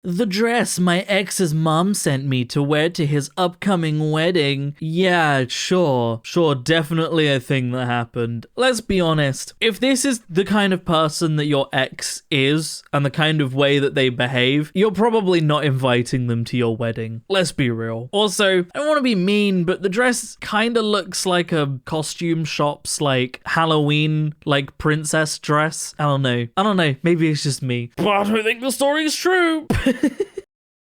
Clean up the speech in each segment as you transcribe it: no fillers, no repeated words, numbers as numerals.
The dress my ex's mom sent me to wear to his upcoming wedding. Yeah, sure, definitely a thing that happened. Let's be honest. If this is the kind of person that your ex is and the kind of way that they behave, you're probably not inviting them to your wedding. Let's be real. Also, I don't want to be mean, but the dress kind of looks like a costume shop's like Halloween like princess dress. I don't know. Maybe it's just me. But I don't think the story's true.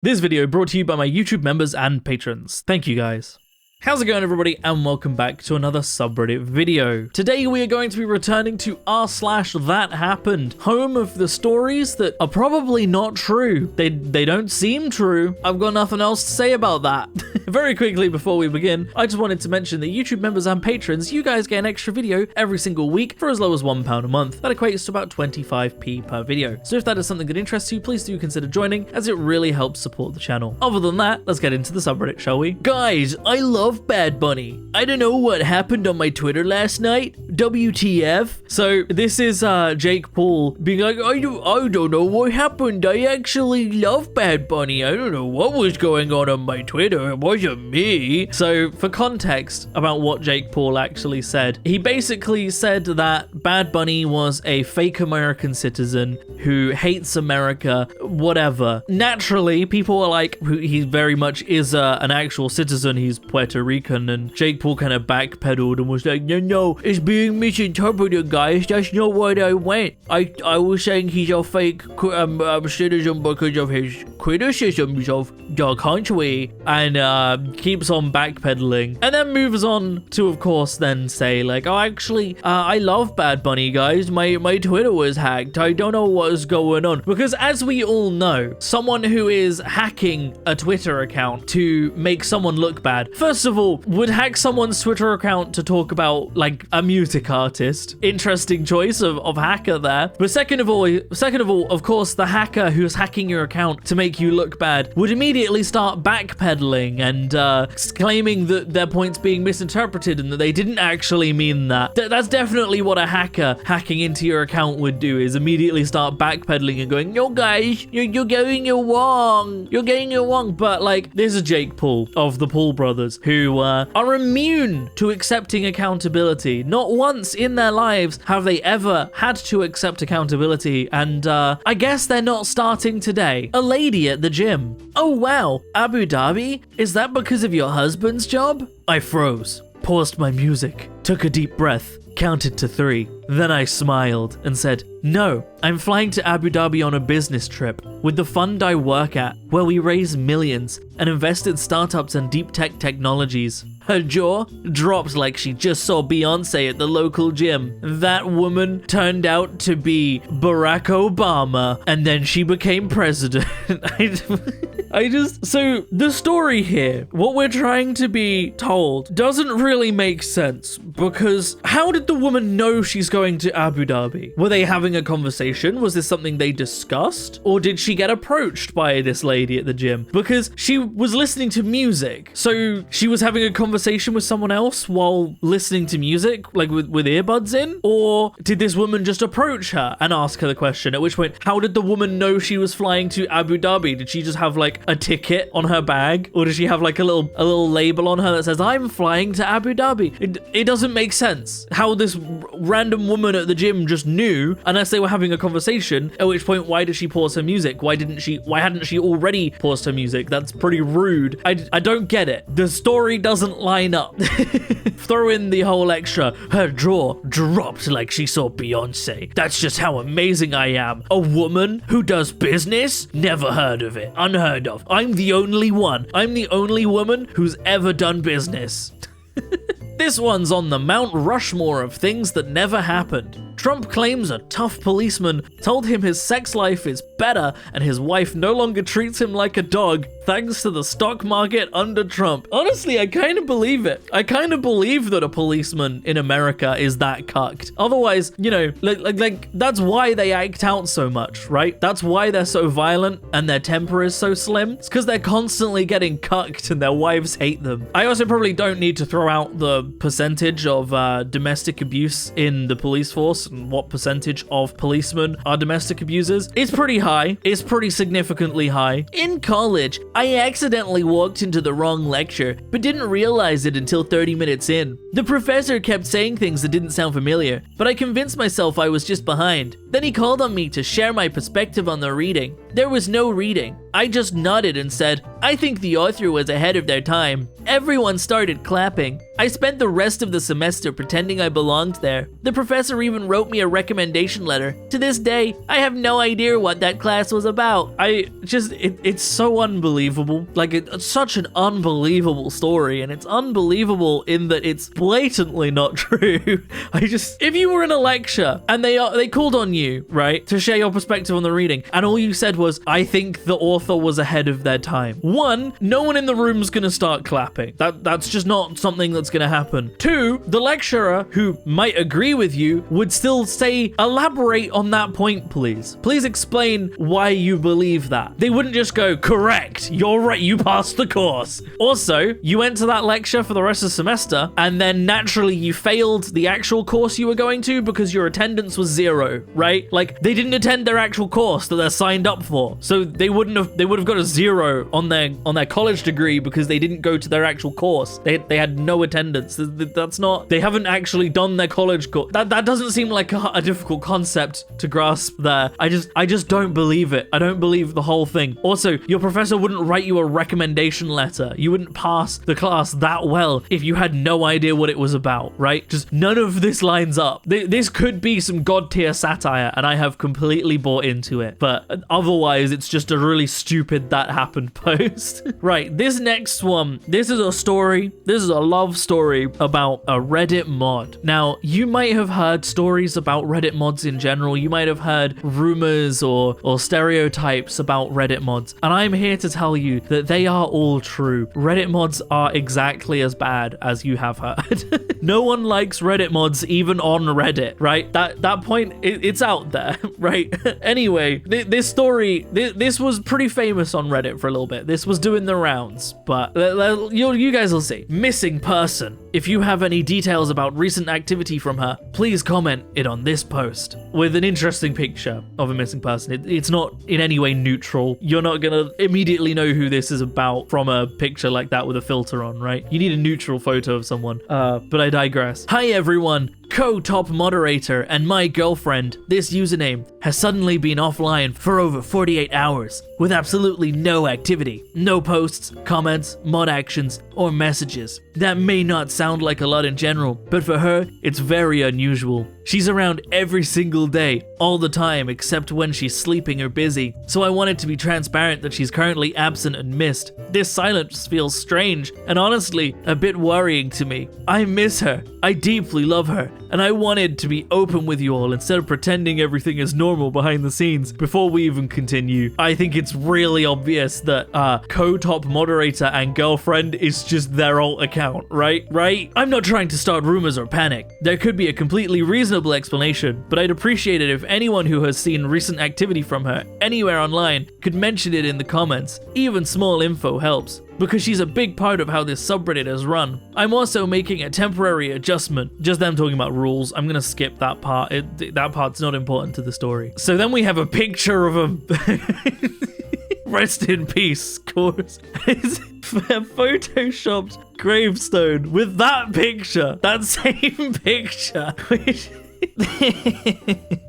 This video brought to you by my YouTube members and patrons. Thank you guys. How's it going, everybody, and welcome back to another subreddit video. Today we are going to be returning to r/thatHappened, home of the stories that are probably not true. They don't seem true. I've got nothing else to say about that. Very quickly before we begin, I just wanted to mention that YouTube members and patrons, you guys get an extra video every single week for as low as £1 a month. That equates to about 25p per video. So if that is something that interests you, please do consider joining, as it really helps support the channel. Other than that, let's get into the subreddit, shall we? Guys, I love Bad Bunny. I don't know what happened on my Twitter last night. WTF? So this is Jake Paul being like, I don't know what happened. I actually love Bad Bunny. I don't know what was going on my Twitter. It wasn't me. So for context about what Jake Paul actually said, he basically said that Bad Bunny was a fake American citizen who hates America, whatever. Naturally, people were like, he very much is an actual citizen. He's Puerto Rican, and Jake Paul kind of backpedaled and was like, no, it's being misinterpreted, guys. That's not what I meant. I was saying he's a fake citizen because of his criticisms of the country, and keeps on backpedaling, and then moves on to, of course, then say like, oh, actually, I love Bad Bunny, guys. My Twitter was hacked. I don't know what is going on, because as we all know, someone who is hacking a Twitter account to make someone look bad, first of all, would hack someone's Twitter account to talk about like a music artist. Interesting choice of hacker there. But second of all, of course, the hacker who's hacking your account to make you look bad would immediately start backpedaling and claiming that their point's being misinterpreted and that they didn't actually mean that. That's definitely what a hacker hacking into your account would do, is immediately start backpedaling and going, yo guys, you're getting it wrong. You're getting it wrong. But like, this is Jake Paul of the Paul brothers, who are immune to accepting accountability. Not once in their lives have they ever had to accept accountability, and I guess they're not starting today. A lady at the gym. Oh wow, Abu Dhabi? Is that because of your husband's job? I froze, paused my music, took a deep breath, counted to 3. Then I smiled and said, no, I'm flying to Abu Dhabi on a business trip with the fund I work at, where we raise millions and invest in startups and deep tech technologies. Her jaw dropped like she just saw Beyonce at the local gym. That woman turned out to be Barack Obama, and then she became president. So the story here, what we're trying to be told, doesn't really make sense, because how did the woman know she's going to Abu Dhabi? Were they having a conversation? Was this something they discussed? Or did she get approached by this lady at the gym? Because she was listening to music. So she was having a conversation with someone else while listening to music, like with earbuds in? Or did this woman just approach her and ask her the question? At which point, how did the woman know she was flying to Abu Dhabi? Did she just have like a ticket on her bag? Or does she have like a little label on her that says, I'm flying to Abu Dhabi? It doesn't make sense how this random woman at the gym just knew, unless they were having a conversation, at which point, why did she pause her music? Why hadn't she already paused her music? That's pretty rude. I don't get it. The story doesn't line up. Throw in the whole extra, her jaw dropped like she saw Beyonce. That's just how amazing I am. A woman who does business? Never heard of it. Unheard of. I'm the only one. I'm the only woman who's ever done business. This one's on the Mount Rushmore of things that never happened. Trump claims a tough policeman told him his sex life is better and his wife no longer treats him like a dog thanks to the stock market under Trump. Honestly, I kind of believe it. I kind of believe that a policeman in America is that cucked. Otherwise, you know, like that's why they act out so much, right? That's why they're so violent and their temper is so slim. It's because they're constantly getting cucked and their wives hate them. I also probably don't need to throw out the percentage of domestic abuse in the police force force and what percentage of policemen are domestic abusers. It's pretty high. It's pretty significantly high. In college, I accidentally walked into the wrong lecture, but didn't realize it until 30 minutes in. The professor kept saying things that didn't sound familiar, but I convinced myself I was just behind. Then he called on me to share my perspective on the reading. There was no reading. I just nodded and said, I think the author was ahead of their time. Everyone started clapping. I spent the rest of the semester pretending I belonged there. The professor even wrote me a recommendation letter. To this day, I have no idea what that class was about. It's so unbelievable. Like, it's such an unbelievable story, and it's unbelievable in that it's blatantly not true. If you were in a lecture and they called on you, right, to share your perspective on the reading, and all you said was, I think the author was ahead of their time. One, no one in the room's gonna start clapping. That's just not something that's gonna happen. Two, the lecturer, who might agree with you, would still say, elaborate on that point, please. Please explain why you believe that. They wouldn't just go, correct, you're right, you passed the course. Also, you went to that lecture for the rest of the semester, and then naturally you failed the actual course you were going to because your attendance was 0, right? Like, they didn't attend their actual course that they're signed up for. So they would have got a 0 on their college degree because they didn't go to their actual course. They had no attendance. They haven't actually done their college course. That doesn't seem like a difficult concept to grasp there. I just don't believe it. I don't believe the whole thing. Also, your professor wouldn't write you a recommendation letter. You wouldn't pass the class that well if you had no idea what it was about, right? Just none of this lines up. This could be some god tier satire, and I have completely bought into it. But otherwise, it's just a really stupid that happened post. Right, this next one, this is a story. This is a love story about a Reddit mod. Now, you might have heard stories about Reddit mods in general. You might have heard rumors or stereotypes about Reddit mods. And I'm here to tell you that they are all true. Reddit mods are exactly as bad as you have heard. No one likes Reddit mods even on Reddit, right? That point, it's out there, right? Anyway, this story, this was pretty famous on Reddit for a little bit. This was doing the rounds, but you guys will see. Missing person. If you have any details about recent activity from her, please comment it on this post with an interesting picture of a missing person. It's not in any way neutral. You're not gonna immediately know who this is about from a picture like that with a filter on, right? You need a neutral photo of someone. But I digress. Hi everyone. Co-top moderator and my girlfriend, this username, has suddenly been offline for over 48 hours with absolutely no activity. No posts, comments, mod actions, or messages. That may not sound like a lot in general, but for her, it's very unusual. She's around every single day, all the time except when she's sleeping or busy, so I wanted to be transparent that she's currently absent and missed. This silence feels strange and honestly a bit worrying to me. I miss her, I deeply love her, and I wanted to be open with you all instead of pretending everything is normal behind the scenes before we even continue. I think it's really obvious that co-top moderator and girlfriend is just their alt account, right? I'm not trying to start rumors or panic. There could be a completely reasonable explanation, but I'd appreciate it if anyone who has seen recent activity from her anywhere online could mention it in the comments. Even small info helps, because she's a big part of how this subreddit is run. I'm also making a temporary adjustment. Just them talking about rules. I'm gonna skip that part. That part's not important to the story. So then we have a picture of a rest in peace, of course. It's a photoshopped gravestone with that picture, that same picture.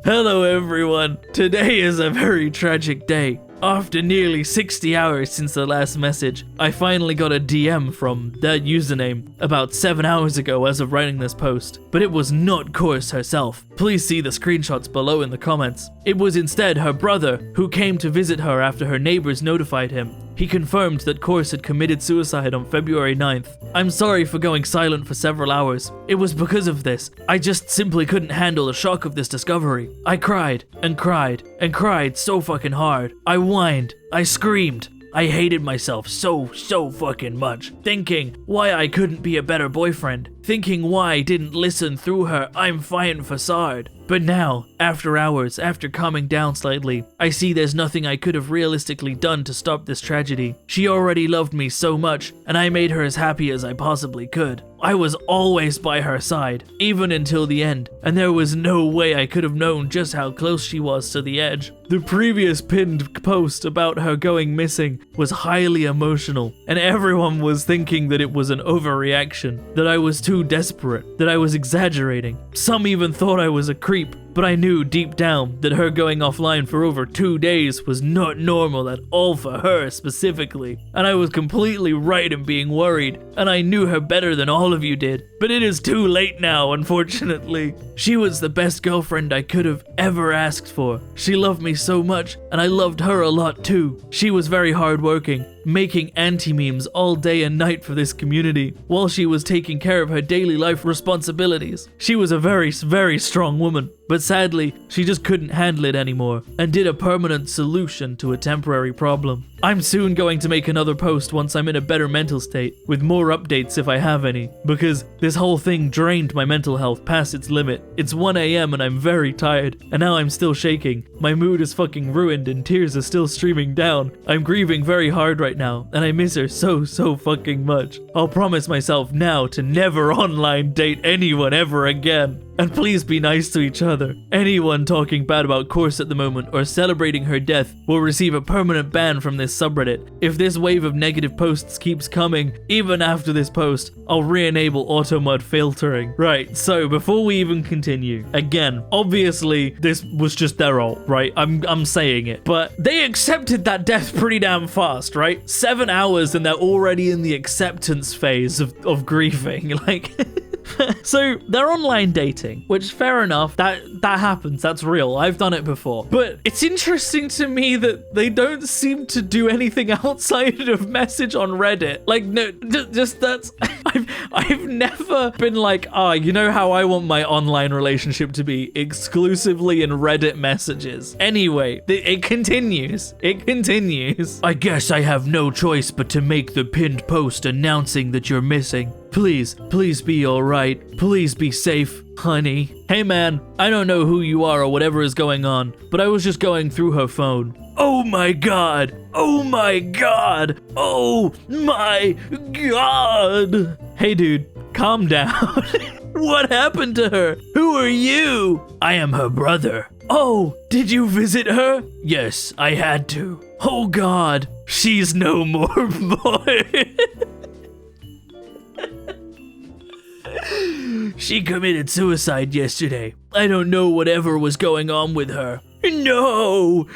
Hello everyone. Today is a very tragic day. After nearly 60 hours since the last message, I finally got a DM from that username about 7 hours ago as of writing this post, but it was not Course herself. Please see the screenshots below in the comments. It was instead her brother, who came to visit her after her neighbors notified him. He confirmed that Course had committed suicide on February 9th. I'm sorry for going silent for several hours. It was because of this. I just simply couldn't handle the shock of this discovery. I cried and cried and cried so fucking hard. I whined. I screamed. I hated myself so fucking much, thinking why I couldn't be a better boyfriend, thinking why I didn't listen through her I'm fine facade. But now, after hours, after calming down slightly, I see there's nothing I could have realistically done to stop this tragedy. She already loved me so much, and I made her as happy as I possibly could. I was always by her side, even until the end, and there was no way I could have known just how close she was to the edge. The previous pinned post about her going missing was highly emotional, and everyone was thinking that it was an overreaction, that I was too desperate, that I was exaggerating. Some even thought I was a creep, but I knew deep down that her going offline for over 2 days was not normal at all for her specifically, and I was completely right in being worried, and I knew her better than all of you did. But it is too late now, unfortunately. She was the best girlfriend I could have ever asked for. She loved me so much, and I loved her a lot too. She was very hardworking, making anti-memes all day and night for this community, while she was taking care of her daily life responsibilities. She was a very, very strong woman, but sadly, she just couldn't handle it anymore, and did a permanent solution to a temporary problem. I'm soon going to make another post once I'm in a better mental state, with more updates if I have any, because this whole thing drained my mental health past its limit. It's 1 AM and I'm very tired, and now I'm still shaking. My mood is fucking ruined and tears are still streaming down. I'm grieving very hard right now, and I miss her so fucking much. I'll promise myself now to never online date anyone ever again. And please be nice to each other. Anyone talking bad about Course at the moment or celebrating her death will receive a permanent ban from this subreddit. If this wave of negative posts keeps coming, even after this post, I'll re-enable auto-mod filtering. Right, so before we even continue, again, obviously this was just their ult, right? I'm saying it. But they accepted that death pretty damn fast, right? 7 hours and they're already in the acceptance phase of grieving. Like... So they're online dating, which fair enough, that happens, that's real, I've done it before. But it's interesting to me that they don't seem to do anything outside of message on Reddit. Like, no, just that's, I've never been like, you know how I want my online relationship to be, exclusively in Reddit messages. Anyway, it continues. I guess I have no choice but to make the pinned post announcing that you're missing. Please be alright. Please be safe, honey. Hey man, I don't know who you are or whatever is going on, but I was just going through her phone. Oh my god! Oh my god! Oh my god! Hey dude, calm down. What happened to her? Who are you? I am her brother. Oh, did you visit her? Yes, I had to. Oh god, she's no more boy. She committed suicide yesterday. I don't know whatever was going on with her. No!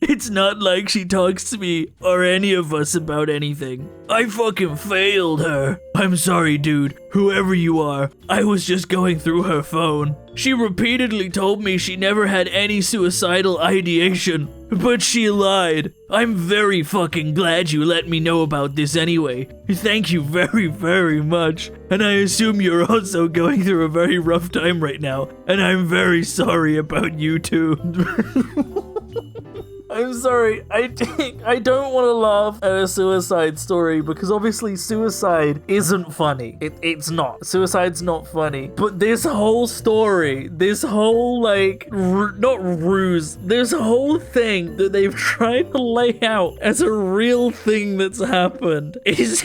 It's not like she talks to me or any of us about anything. I fucking failed her. I'm sorry, dude. Whoever you are, I was just going through her phone. She repeatedly told me she never had any suicidal ideation, but she lied. I'm very fucking glad you let me know about this anyway. Thank you very, very much. And I assume you're also going through a very rough time right now, and I'm very sorry about you too. I'm sorry, I don't want to laugh at a suicide story because obviously suicide isn't funny. It's not. Suicide's not funny. But this whole story, this whole not ruse, this whole thing that they've tried to lay out as a real thing that's happened is...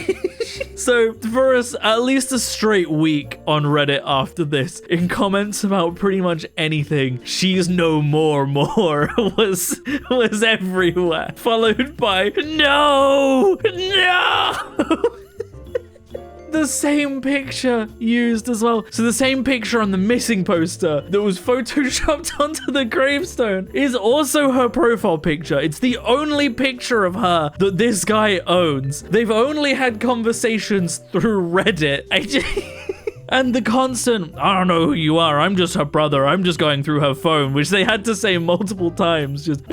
So for us, at least a straight week on Reddit after this, in comments about pretty much anything, she's no more was everywhere, followed by no. The same picture used as well. So the same picture on the missing poster that was photoshopped onto the gravestone is also her profile picture. It's the only picture of her that this guy owns. They've only had conversations through Reddit. And the constant, I don't know who you are, I'm just her brother, I'm just going through her phone, which they had to say multiple times, just...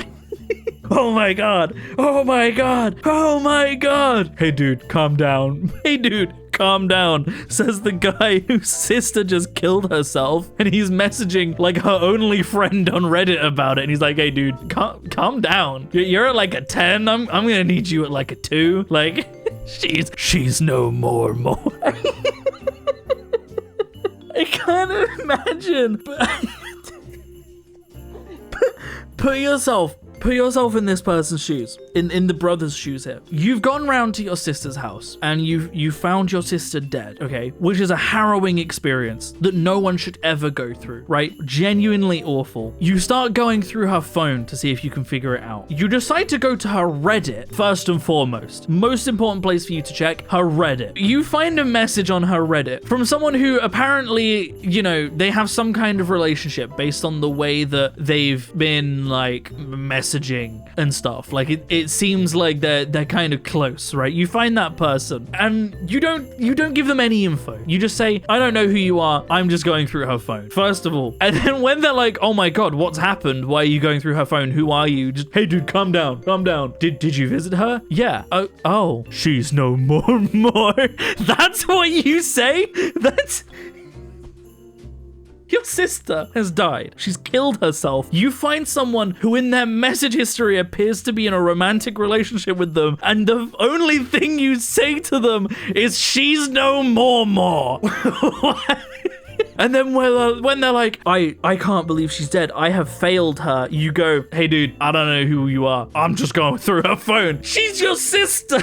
Oh my god, oh my god, oh my god. Hey dude, calm down. Hey dude, calm down, says the guy whose sister just killed herself, and he's messaging like her only friend on Reddit about it, and he's like, hey dude, calm down. You're at like a 10, I'm gonna need you at like a 2. Like, she's no more. I can't imagine. Put yourself in this person's shoes, in the brother's shoes here. You've gone round to your sister's house and you found your sister dead, okay? Which is a harrowing experience that no one should ever go through, right? Genuinely awful. You start going through her phone to see if you can figure it out. You decide to go to her Reddit first and foremost. Most important place for you to check, her Reddit. You find a message on her Reddit from someone who apparently, you know, they have some kind of relationship based on the way that they've been like messaging and stuff. Like it seems like they're kind of close, right? You find that person and you don't give them any info. You just say, I don't know who you are, I'm just going through her phone, first of all. And then when they're like, oh my god, what's happened? Why are you going through her phone? Who are you? Just, hey dude, calm down. Did you visit her? Yeah. Oh, she's no more. That's what you say? That's... Your sister has died. She's killed herself. You find someone who in their message history appears to be in a romantic relationship with them, and the only thing you say to them is, she's no more. And then when they're like, I can't believe she's dead, I have failed her, you go, hey dude, I don't know who you are, I'm just going through her phone. She's your sister.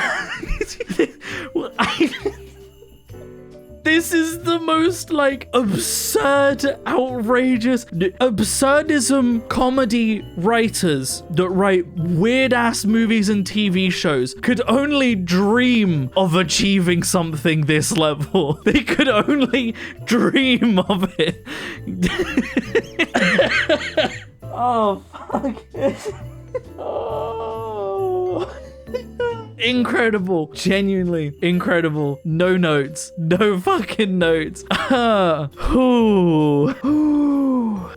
This is the most like absurd, outrageous, absurdism comedy writers that write weird ass movies and TV shows could only dream of achieving something this level. They could only dream of it. Oh, fuck. Oh. Incredible. Genuinely incredible. No notes. No fucking notes.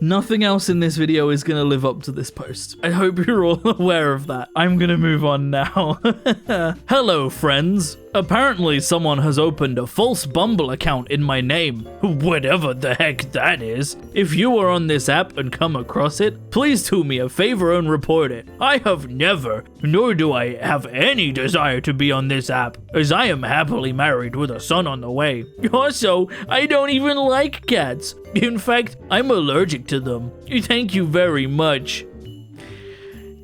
Nothing else in this video is gonna live up to this post. I hope you're all aware of that. I'm gonna move on now. Hello, friends. Apparently someone has opened a false Bumble account in my name. Whatever the heck that is. If you are on this app and come across it, please do me a favor and report it. I have never, nor do I have any desire to be on this app, as I am happily married with a son on the way. Also, I don't even like cats. In fact, I'm allergic to them. Thank you very much.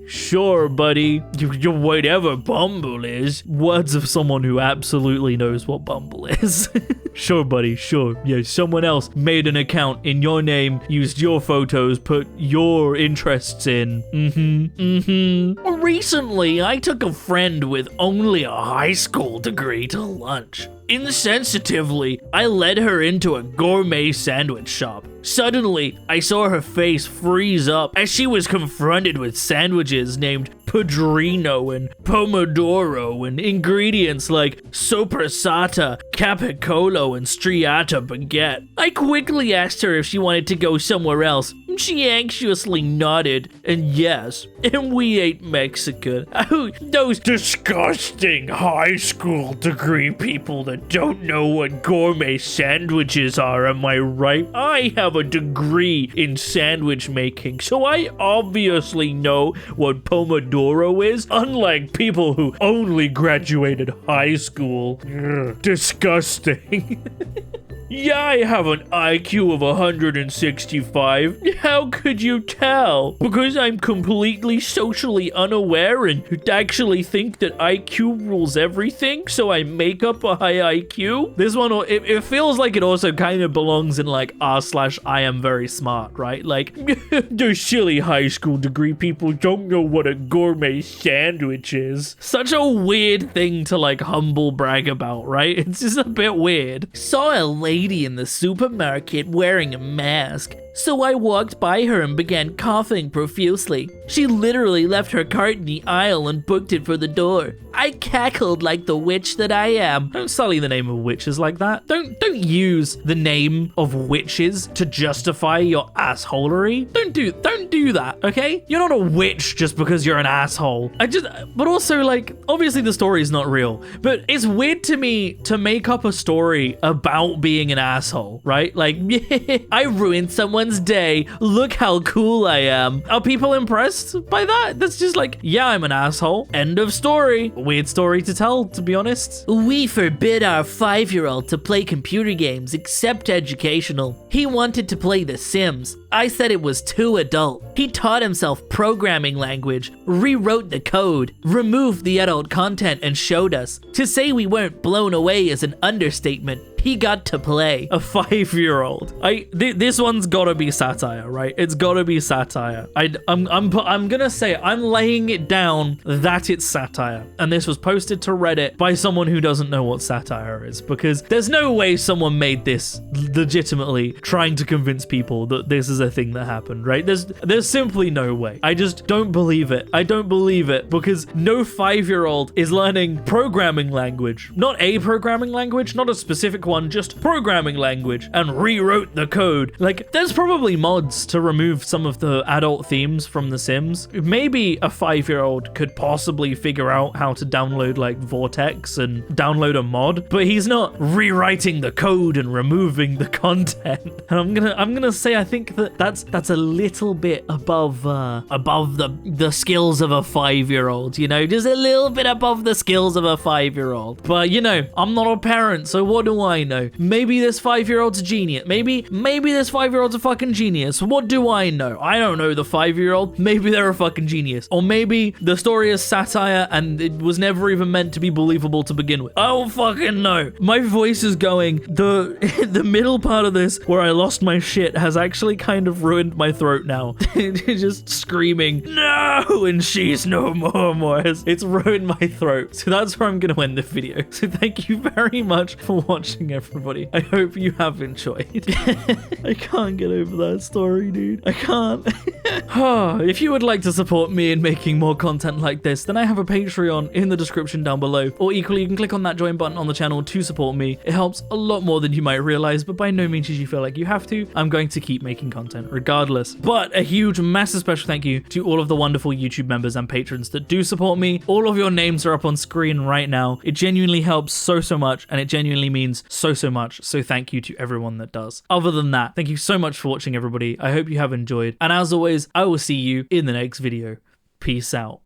Sure, buddy. Whatever Bumble is. Words of someone who absolutely knows what Bumble is. Sure, buddy, sure. Yeah, someone else made an account in your name, used your photos, put your interests in. Recently, I took a friend with only a high school degree to lunch. Insensitively, I led her into a gourmet sandwich shop. Suddenly, I saw her face freeze up as she was confronted with sandwiches named Padrino and Pomodoro and ingredients like sopressata, capicola, and striata baguette. I quickly asked her if she wanted to go somewhere else. She anxiously nodded, and yes, and we ate Mexican. Oh, those disgusting high school degree people that don't know what gourmet sandwiches are, am I right? I have a degree in sandwich making, so I obviously know what Pomodoro is, unlike people who only graduated high school. Ugh, disgusting. Yeah, I have an IQ of 165. How could you tell? Because I'm completely socially unaware and actually think that IQ rules everything, so I make up a high IQ? This one, it feels like it also kind of belongs in like r/I am very smart, right? Like, those silly high school degree people don't know what a gourmet sandwich is. Such a weird thing to like humble brag about, right? It's just a bit weird. Saw a lady in the supermarket wearing a mask, so I walked by her and began coughing profusely. She literally left her cart in the aisle and booked it for the door. I cackled like the witch that I am. Don't sully the name of witches like that. Don't use the name of witches to justify your assholery. Don't do that, okay? You're not a witch just because you're an asshole. But also, like, obviously the story is not real, but it's weird to me to make up a story about being an asshole, right? Like, I ruined someone's everyone's day. Look how cool I am. Are people impressed by that? That's just like, yeah, I'm an asshole. End of story. Weird story to tell, to be honest. We forbid our 5-year-old to play computer games except educational. He wanted to play The Sims. I said it was too adult. He taught himself programming language, rewrote the code, removed the adult content and showed us. To say we weren't blown away is an understatement. He got to play. A 5-year-old. This one's gotta be satire, right? It's gotta be satire. I'm gonna say I'm laying it down that it's satire. And this was posted to Reddit by someone who doesn't know what satire is, because there's no way someone made this legitimately trying to convince people that this is a thing that happened, right? There's simply no way. I just don't believe it. I don't believe it, because no 5-year-old is learning programming language. Not a programming language, not a specific one, just programming language, and rewrote the code. Like, there's probably mods to remove some of the adult themes from The Sims. Maybe a 5-year-old could possibly figure out how to download like Vortex and download a mod, but he's not rewriting the code and removing the content. And I'm gonna say I think that's a little bit above the skills of a 5-year-old, you know, just a little bit above the skills of a 5-year-old. But you know, I'm not a parent, so what do I know? Maybe this 5-year-old's a genius. Maybe this 5-year-old's a fucking genius. What do I know? I don't know the 5-year-old. Maybe they're a fucking genius. Or maybe the story is satire and it was never even meant to be believable to begin with. I don't fucking know. My voice is going. The middle part of this where I lost my shit has actually kind of ruined my throat now. Just screaming, no, and she's no more. It's ruined my throat. So that's where I'm going to end the video. So thank you very much for watching, everybody. I hope you have enjoyed. I can't get over that story, dude. I can't. If you would like to support me in making more content like this, then I have a Patreon in the description down below. Or equally, you can click on that join button on the channel to support me. It helps a lot more than you might realize, but by no means should you feel like you have to. I'm going to keep making content regardless. But a huge, massive special thank you to all of the wonderful YouTube members and patrons that do support me. All of your names are up on screen right now. It genuinely helps so much, and it genuinely means so much. So thank you to everyone that does. Other than that, thank you so much for watching, everybody. I hope you have enjoyed. And as always, I will see you in the next video. Peace out.